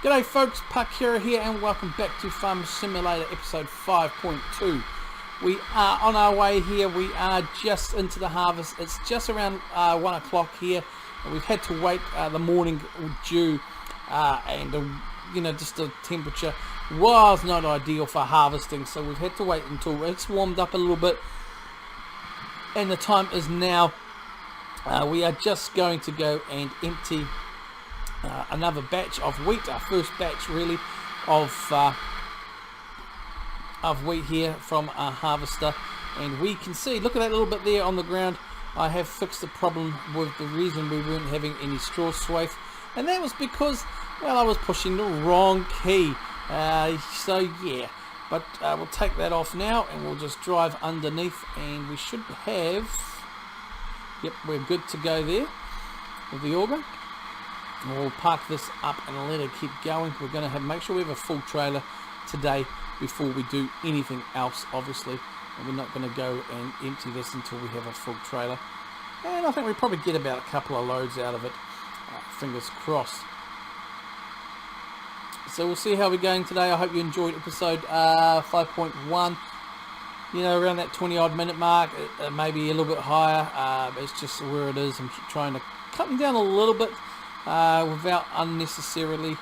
G'day folks, Parkera here and welcome back to Farm Simulator episode 5.2. We are on our way here, we are just into the harvest. It's just around 1 o'clock here. We've had to wait the morning dew and just the temperature was not ideal for harvesting, so we've had to wait until it's warmed up a little bit, and the time is now. We are just going to go and empty another batch of wheat, our first batch really of wheat here from our harvester. And we can see, look at that little bit there on the ground. I have fixed the problem with the reason we weren't having any straw swathe, and that was because, well, I was pushing the wrong key. So yeah, but we'll take that off now and we'll just drive underneath and we should have, yep, we're good to go there with the auger. We'll park this up and let it keep going. We're going to have make sure we have a full trailer today before we do anything else, obviously. And we're not going to go and empty this until we have a full trailer. And I think we probably get about a couple of loads out of it. Fingers crossed. So we'll see how we're going today. I hope you enjoyed episode 5.1. You know, around that 20 odd minute mark, maybe a little bit higher. It's just where it is. I'm trying to cut them down a little bit without unnecessarily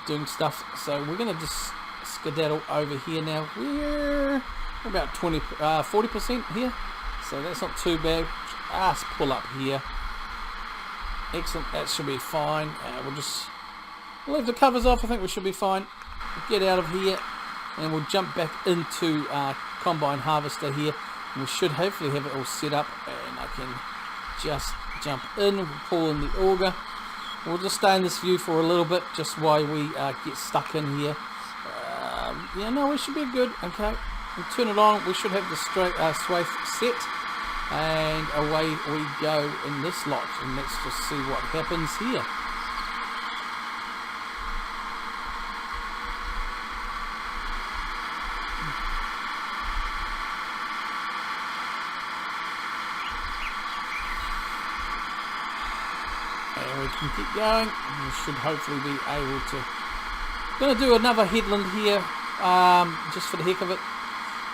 doing stuff. So we're going to just skedaddle over here now. We're about 40% here, so that's not too bad. Let's pull up here. Excellent, that should be fine. We'll just leave the covers off. I think we should be fine. Get out of here and we'll jump back into combine harvester here, and we should hopefully have it all set up, and I can just jump in. We'll pull in the auger. We'll just stay in this view for a little bit just while we get stuck in here. Yeah, no, we should be good. Okay, we'll turn it on. We should have the swathe set, and away we go in this lot. And let's just see what happens here. And we can keep going. We should hopefully be able to. Going to do another headland here, just for the heck of it,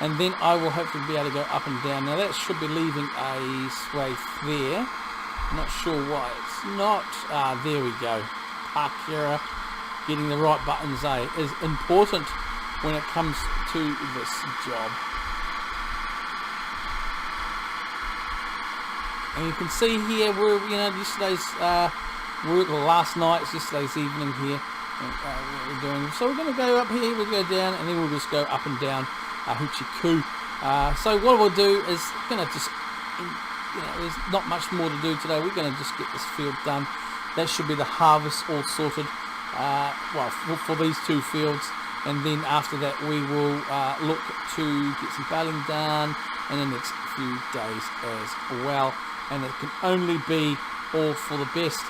and then I will hopefully be able to go up and down. Now that should be leaving a swathe there. I'm not sure why it's not. There we go. Parkera, getting the right buttons is important when it comes to this job. And you can see here we're, yesterday's work, yesterday's evening here. What we're doing. So we're going to go up here, we'll go down, and then we'll just go up and down hoochie coo. So what we'll do is going to just, there's not much more to do today. We're going to just get this field done. That should be the harvest all sorted. Well, for these two fields, and then after that we will look to get some baling done in the next few days as well. And it can only be all for the best.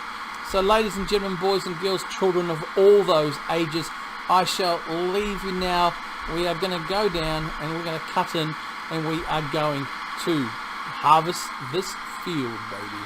So ladies and gentlemen, boys and girls, children of all those ages, I shall leave you now. We are going to go down and we're going to cut in, and we are going to harvest this field, baby.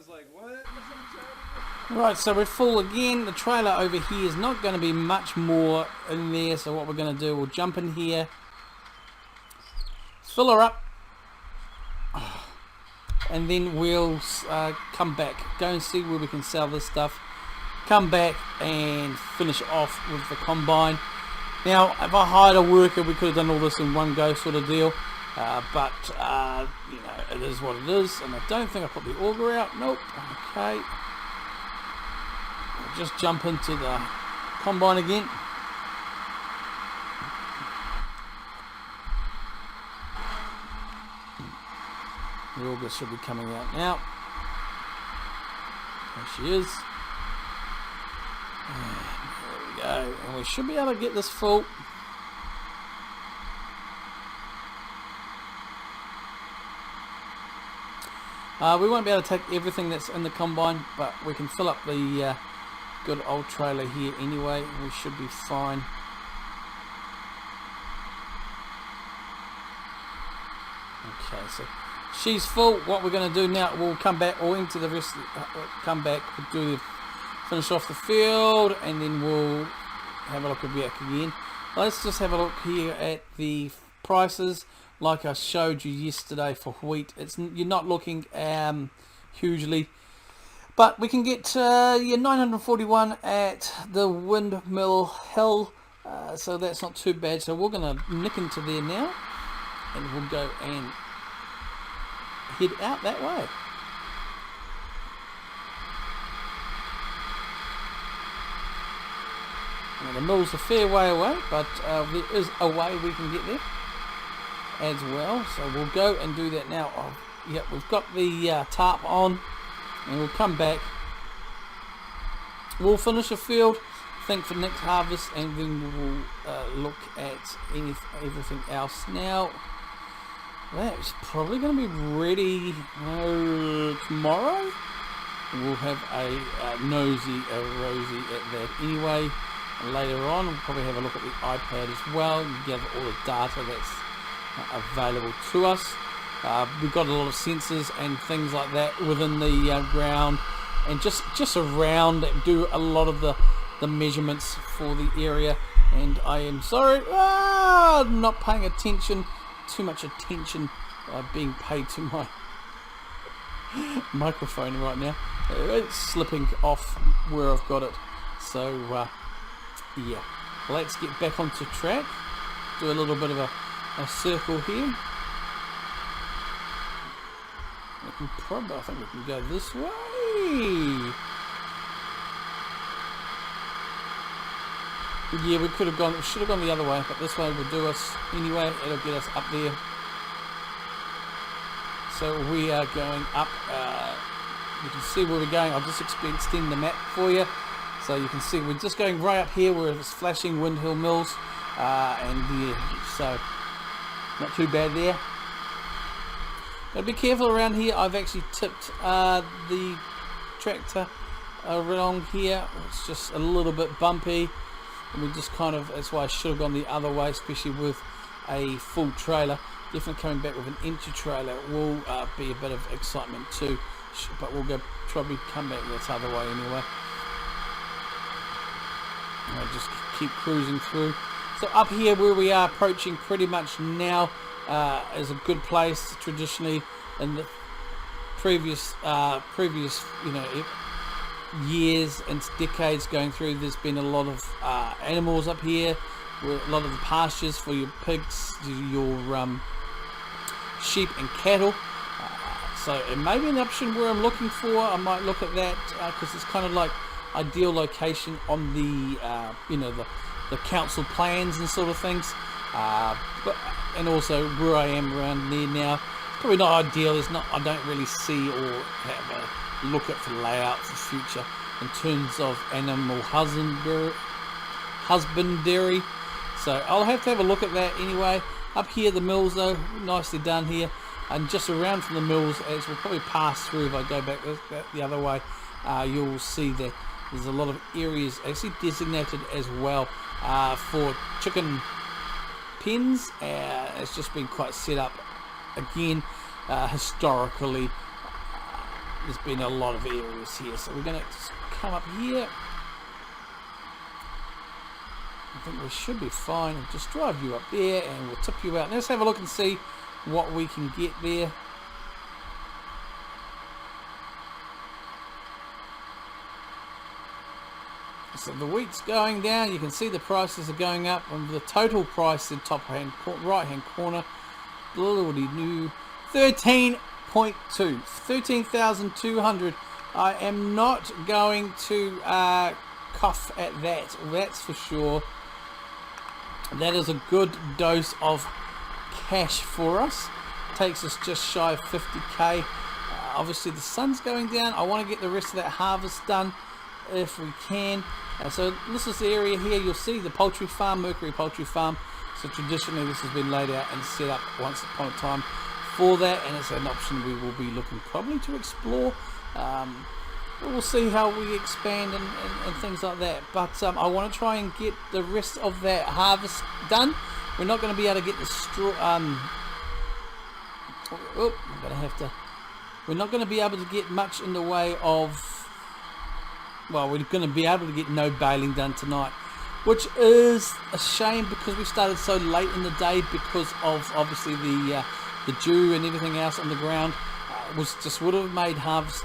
was like, what? Right, so we're full again. The trailer over here is not going to be much more in there, so what we're going to do, we'll jump in here, fill her up, and then we'll come back, go and see where we can sell this stuff, come back and finish off with the combine. Now, if I hired a worker, we could have done all this in one go sort of deal, but you know, it is what it is, and I don't think I put the auger out. Nope. Okay. We'll just jump into the combine again. The auger should be coming out now. There she is. And there we go. And we should be able to get this full. We won't be able to take everything that's in the combine, but we can fill up the good old trailer here anyway. We should be fine. Okay, so she's full. What we're going to do now, we'll come back, we'll empty the rest, come back, we'll finish off the field, and then we'll have a look back again. Let's just have a look here at the prices. Like I showed you yesterday for wheat, you're not looking hugely, but we can get 941 at the Windmill Hill, so that's not too bad. So we're going to nick into there now, and we'll go and head out that way. Now the mill's a fair way away, but there is a way we can get there as well, so we'll go and do that now. Yep, we've got the tarp on, and we'll come back, we'll finish the field, think for next harvest, and then we'll look at everything else. Now that's probably going to be ready tomorrow. We'll have a rosy at that anyway. And later on we'll probably have a look at the iPad as well and gather all the data that's available to us. We've got a lot of sensors and things like that within the ground, and just around that do a lot of the measurements for the area. And I am sorry, I'm not paying attention, too much attention being paid to my microphone right now. It's slipping off where I've got it. So yeah, let's get back onto track, do a little bit of a circle here. I think we can go this way. Yeah, we should have gone the other way, but this way will do us anyway. It'll get us up there. So we are going up. You can see where we're going. I'll just extend the map for you, so you can see we're just going right up here where it's flashing Windhill Mills, and yeah, so not too bad there. But be careful around here. I've actually tipped the tractor along here. It's just a little bit bumpy, and we just that's why I should have gone the other way, especially with a full trailer. Definitely coming back with an empty trailer will be a bit of excitement too, but we'll probably come back this other way anyway. I'll just keep cruising through. So up here where we are approaching pretty much now is a good place. Traditionally in the previous years and decades going through, there's been a lot of animals up here, a lot of the pastures for your pigs, your sheep and cattle. So it may be an option where I'm looking for. I might look at that because it's kind of like ideal location on the the council plans and sort of things, and also where I am around there now, it's probably not ideal. I don't really see or have a look at for layout for future in terms of animal husbandry. So I'll have to have a look at that anyway. Up here the mills though, nicely done here, and just around from the mills, as we'll probably pass through if I go back the other way, you'll see that there's a lot of areas actually designated as well for chicken pens. It's just been quite set up again historically there's been a lot of areas here, so we're going to come up here. I think we should be fine. I'll just drive you up there and we'll tip you out. Let's have a look and see what we can get there. So the wheat's going down. You can see the prices are going up, and the total price in top right hand corner, bloody new 13.2, 13,200. I am not going to cough at that, that's for sure. That is a good dose of cash for us. Takes us just shy of 50k. Obviously the sun's going down. I want to get the rest of that harvest done if we can. So this is the area here. You'll see the poultry farm, Mercury Poultry Farm. So traditionally this has been laid out and set up once upon a time for that, and it's an option we will be looking probably to explore. But we'll see how we expand and things like that. But I want to try and get the rest of that harvest done. We're not going to be able to get the straw. We're not going to be able to get much in the way of. Well, we're going to be able to get no baling done tonight, which is a shame because we started so late in the day because of obviously the dew and everything else on the ground. Would have made harvest,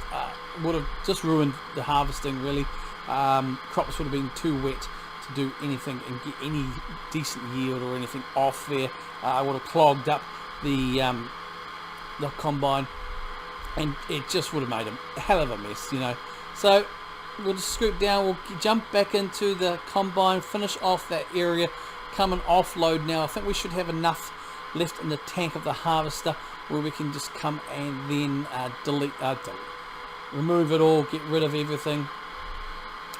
would have just ruined the harvesting really. Crops would have been too wet to do anything and get any decent yield or anything off there. I would have clogged up the combine, and it just would have made a hell of a mess, you know. So we'll just scoot down, we'll jump back into the combine, finish off that area, come and offload now. I think we should have enough left in the tank of the harvester where we can just come and then remove it all, get rid of everything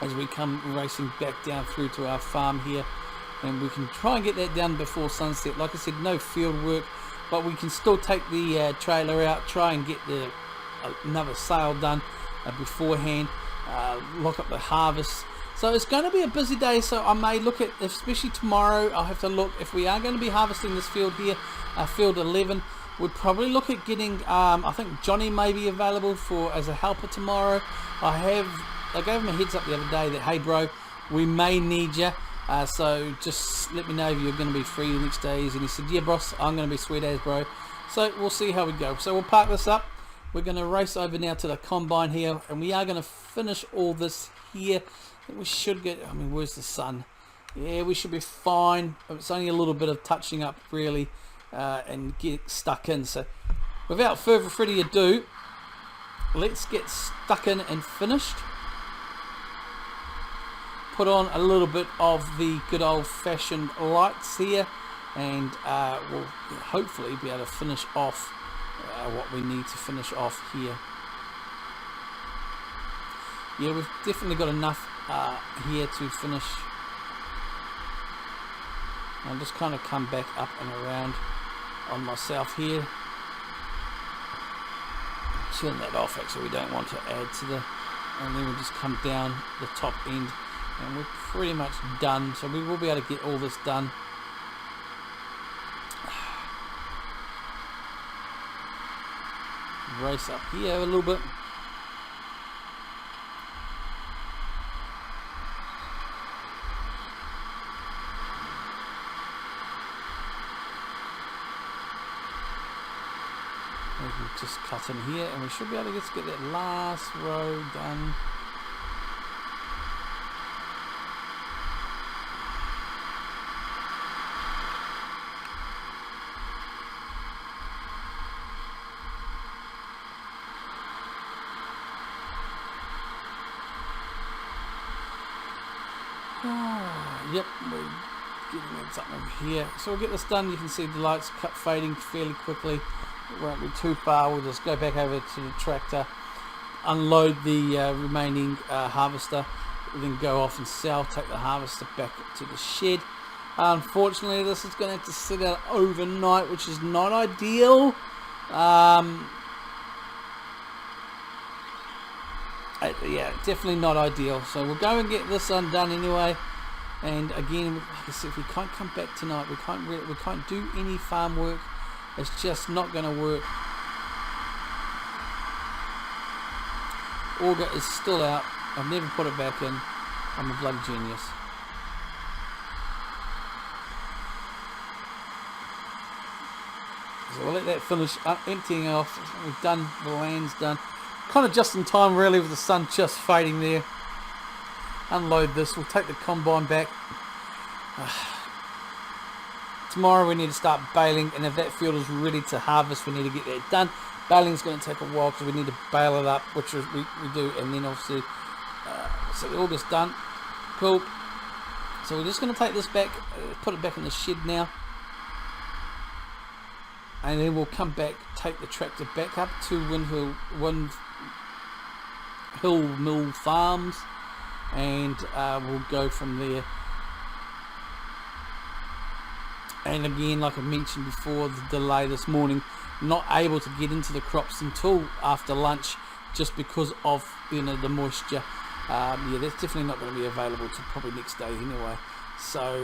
as we come racing back down through to our farm here, and we can try and get that done before sunset. Like I said, no field work, but we can still take the trailer out, try and get another sale done beforehand. Lock up the harvest. So it's going to be a busy day, so I may look at, especially tomorrow, I'll have to look if we are going to be harvesting this field here, field 11. We'd probably look at getting I think Johnny may be available as a helper tomorrow. I gave him a heads up the other day that, hey bro, we may need you, so just let me know if you're going to be free the next days. And he said, yeah boss, I'm going to be sweet as bro. So we'll see how we go. So we'll park this up. We're going to race over now to the combine here, and we are going to finish all this here. I think we should get, I mean, where's the sun? Yeah, we should be fine. It's only a little bit of touching up really, and get stuck in. So without further ado, let's get stuck in and finished. Put on a little bit of the good old-fashioned lights here, and we'll hopefully be able to finish off what we need to finish off here. Yeah, we've definitely got enough here to finish. I'll just kind of come back up and around on myself here. Turn that off, actually, we don't want to add to the, and then we'll just come down the top end, and we're pretty much done. So we will be able to get all this done. Race up here a little bit. We can just cut in here, and we should be able to just get that last row done. Yep, we're getting something over here. So we'll get this done. You can see the lights fading fairly quickly. It won't be too far. We'll just go back over to the tractor, unload the remaining harvester, then go off and sell, take the harvester back to the shed. Unfortunately, this is going to have to sit out overnight, which is not ideal. Yeah, definitely not ideal. So we'll go and get this undone anyway. And again, like I said, if we can't come back tonight, we can't do any farm work. It's just not going to work. Auger is still out. I've never put it back in. I'm a bloody genius. So we'll let that finish up, emptying off. We've done, the land's done. Kind of just in time really, with the sun just fading there. Unload this, we'll take the combine back. Tomorrow we need to start baling, and if that field is ready to harvest, we need to get that done. Baling's going to take a while because we need to bale it up, which we do, and then obviously, so the August done. Cool. So we're just going to take this back, put it back in the shed now, and then we'll come back, take the tractor back up to Hill Mill Farms, and we'll go from there. And again, like I mentioned before, the delay this morning, not able to get into the crops until after lunch, just because of, you know, the moisture. Yeah, that's definitely not going to be available till probably next day anyway. So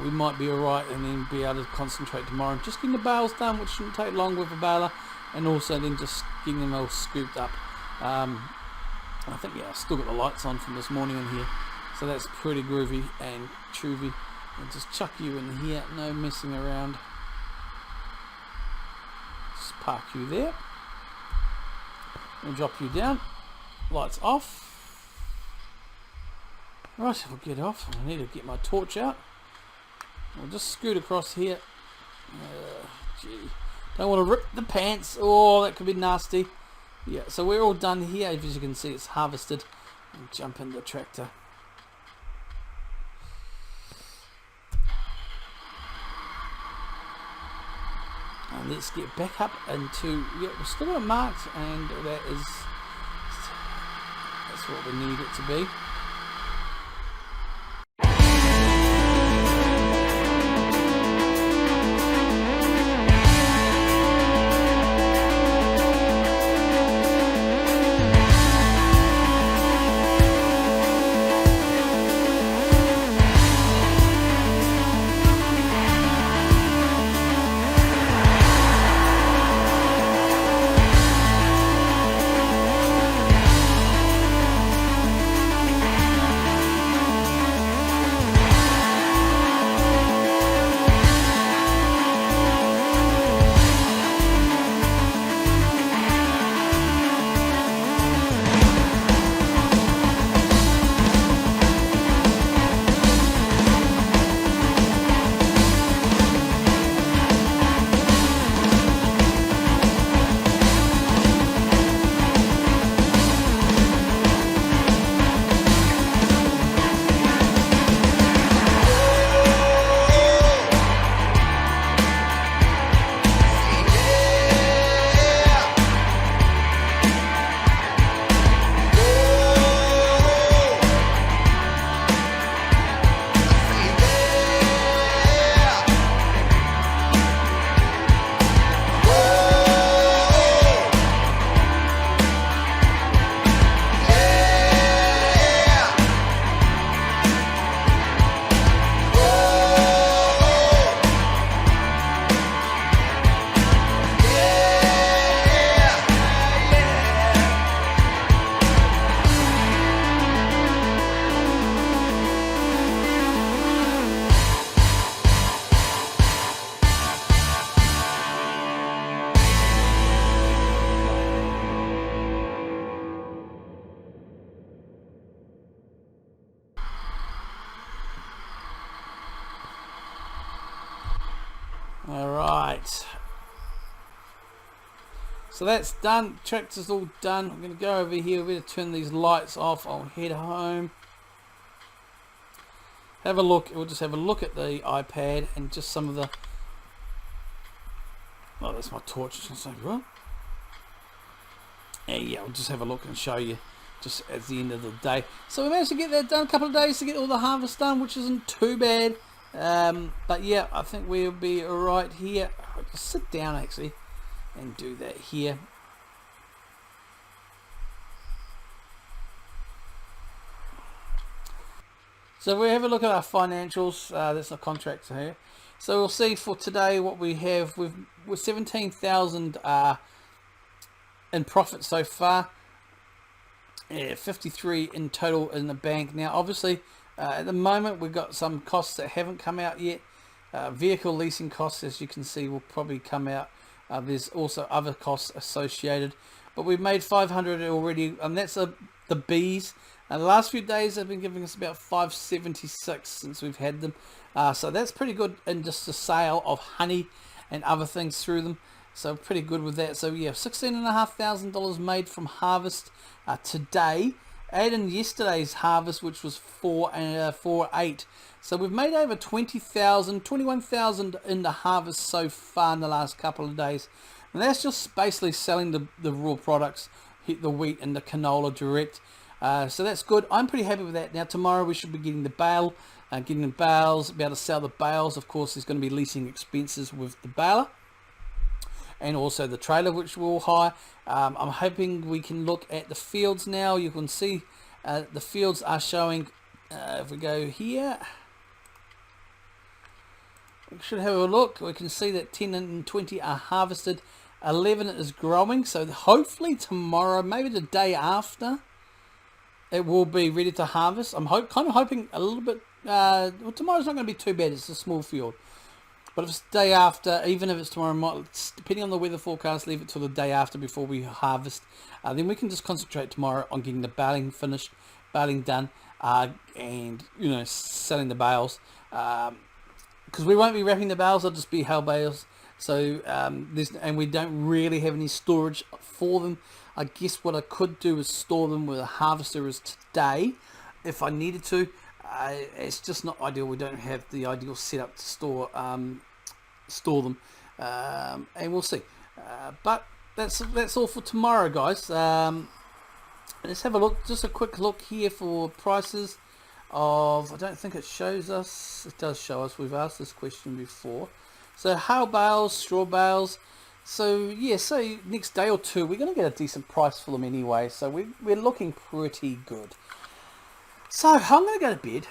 we might be alright, and then be able to concentrate tomorrow on just getting the bales done, which shouldn't take long with a baler, and also then just getting them all scooped up. I think, yeah, I've still got the lights on from this morning in here, so that's pretty groovy and choovy. I'll just chuck you in here, no messing around. Just park you there. We'll drop you down. Lights off. Right, we'll get off. I need to get my torch out. We'll just scoot across here. Gee. Don't want to rip the pants. Oh, that could be nasty. Yeah, so we're all done here. As you can see, it's harvested. And jump in the tractor. And let's get back up into, yeah, we're still got marked, and that's what we need it to be. Alright, so that's done. Tractor's all done. I'm going to go over here. We're going to turn these lights off. I'll head home, have a look. We'll just have a look at the iPad and just some of the, oh, that's my torch. It's like, what? Yeah, I'll just have a look and show you just at the end of the day. So we managed to get that done. A couple of days to get all the harvest done, which isn't too bad. But yeah, I think we'll be alright here. I'll just sit down actually and do that here. So we have a look at our financials. That's our contracts here. So we'll see for today what we have. We're 17,000 in profit so far. Yeah, 53 in total in the bank. Now, obviously, at the moment, we've got some costs that haven't come out yet. Vehicle leasing costs, as you can see, will probably come out. There's also other costs associated. But we've made 500 already, and that's the bees. The last few days they've been giving us about 576 since we've had them. So that's pretty good in just the sale of honey and other things through them. So pretty good with that. So yeah, $16,500 made from harvest today. Add in yesterday's harvest, which was 4.8. So we've made over 20,000, 21,000 in the harvest so far in the last couple of days. And that's just basically selling the raw products, the wheat and the canola direct. So that's good. I'm pretty happy with that. Now tomorrow we should be getting the bale, getting the bales, be able to sell the bales. Of course, there's going to be leasing expenses with the baler, and also the trailer, which we'll hire. I'm hoping we can look at the fields now. You can see the fields are showing, if we go here, we should have a look. We can see that 10 and 20 are harvested, 11 is growing. So hopefully tomorrow, maybe the day after, it will be ready to harvest. I'm kind of hoping a little bit, well, tomorrow's not going to be too bad. It's a small field. But if it's the day after, even if it's tomorrow, depending on the weather forecast, leave it till the day after before we harvest. Then we can just concentrate tomorrow on getting the baling finished, baling done, and, you know, selling the bales. Because we won't be wrapping the bales, they'll just be hay bales. So, and we don't really have any storage for them. I guess what I could do is store them where the harvester is today, if I needed to. It's just not ideal. We don't have the ideal setup to store them, and we'll see. But that's all for tomorrow, guys. Let's have a look. Just a quick look here for prices of. I don't think it shows us. It does show us. We've asked this question before. So hay bales, straw bales. So yeah, so next day or two we're going to get a decent price for them anyway. So we're looking pretty good. So I'm going to go to bed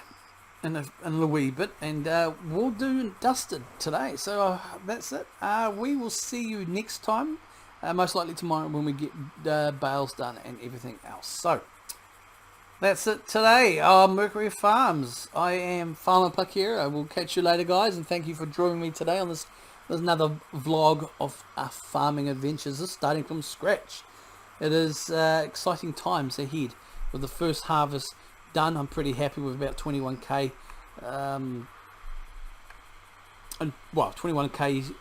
in a wee bit, and we'll do dusted today. So that's it. We will see you next time, most likely tomorrow when we get bales done and everything else. So that's it today. Mercury Farms. I am Farmer Parkera. We'll catch you later, guys, and thank you for joining me today on this. There's another vlog of our farming adventures. This is starting from scratch. It is exciting times ahead with the first harvest done. I'm pretty happy with about 21k, and well, 21k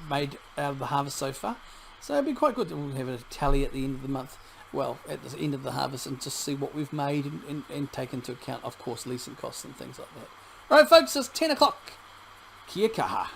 made out of the harvest so far. So it'd be quite good. We'll have a tally at the end of the month. Well, at the end of the harvest, and just see what we've made and take into account, of course, leasing costs and things like that. All right, folks, it's 10 o'clock. Kia kaha.